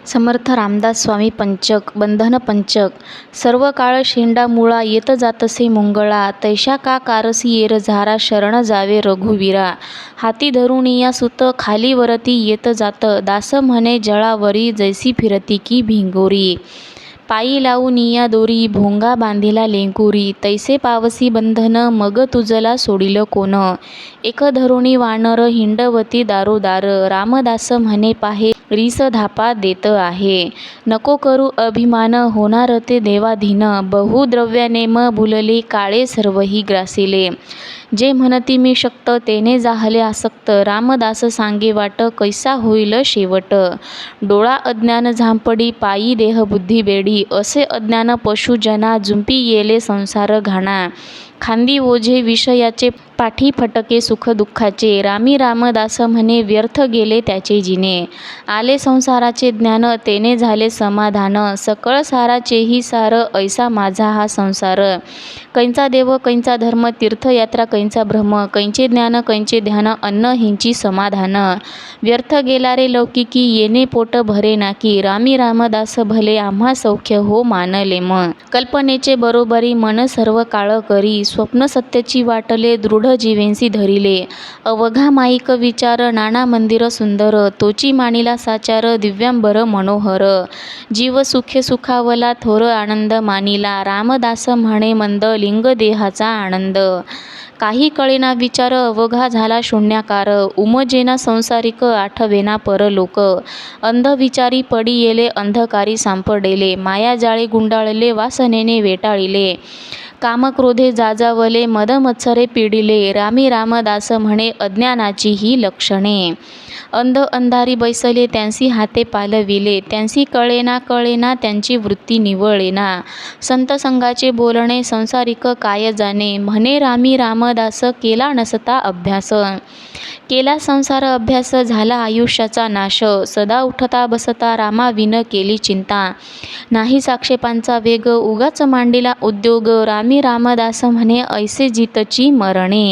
समर्थ रामदास स्वामी पंचक बंधन पंचक सर्व काळ शेंडा मुळा येत जातसे मुंगळा तैशा का कारसी येर झारा शरण जावे रघुवीरा हाती धरुणिया सुत खाली वरती येत जात दास म्हणे जळावरी जैसी फिरती की भिंगोरी पायी लावूनिया दोरी भोंगा बांधिला लेंकुरी तैसे पावसी बंधन मग तुझला सोडिल कोण एक धरुणी वानर हिंडवती दारोदार रामदास म्हणे पाहे रीस धापा देत आहे नको करू अभिमान होणार ते देवाधीन बहुद्रव्यानेम भुलले काळे सर्वही ग्रासिले जे म्हणती मी शक्त तेने जाहले आसक्त रामदास सांगे वाट कैसा होईल शेवट डोळा अज्ञान झांपडी पायी देह बुद्धी बेडी असे अज्ञान पशुजना जुंपी येले संसार घाणा खांदी ओझे विषयाचे पाठी फटके सुख दुःखाचे रामी रामदास म्हणे व्यर्थ गेले त्याचे जिने आले संसाराचे ज्ञान तेने झाले समाधान सकळ साराचेही सार ऐसा माझा हा संसार कैंचा देव कैंचा धर्म तीर्थयात्रा कैंचा भ्रम कैंचे ज्ञान कैंचे ध्यान अन्न हिंची समाधान व्यर्थ गेला रे लौकिकी येणे पोट भरे नाकी रामी रामदास भले आम्हा सौख्य हो मानले मन कल्पनेचे बरोबरी मन सर्व काळ करी स्वप्न सत्याची वाटले दृढ जीवेंसी धरिले अवघा माईक विचार नाना मंदिर सुंदर तोची मानिला साचार दिव्यांबर मनोहर जीव सुखे सुखावला थोर आनंद मानिला रामदास म्हणे मंद लिंग देहाचा आनंद काही कळेना विचार अवघा झाला शून्याकार उमजेना संसारिक आठवेना परलोक अंध विचारी पडी येले अंधकारी सांपडेले माया जाळे गुंडाळले वासनेने वेटाळिले कामक्रोधे जाजावले मद मत्सरे पिडिले रामी रामदास म्हणे अज्ञानाची ही लक्षणे अंध अंधारी बैसले त्यांसी हाते पालविले त्यांसी कळेना त्यांची वृत्ती निवळेना संत संघाचे बोलणे संसारिक काय जाणे म्हणे रामी रामदास केला नसता अभ्यास केला संसार अभ्यास झाला आयुष्याचा नाश सदा उठता बसता रामाविन केली चिंता नाही साक्षेपांचा वेग उगाच मांडिला उद्योग रामी रामदास म्हणे ऐसे जितची मरणे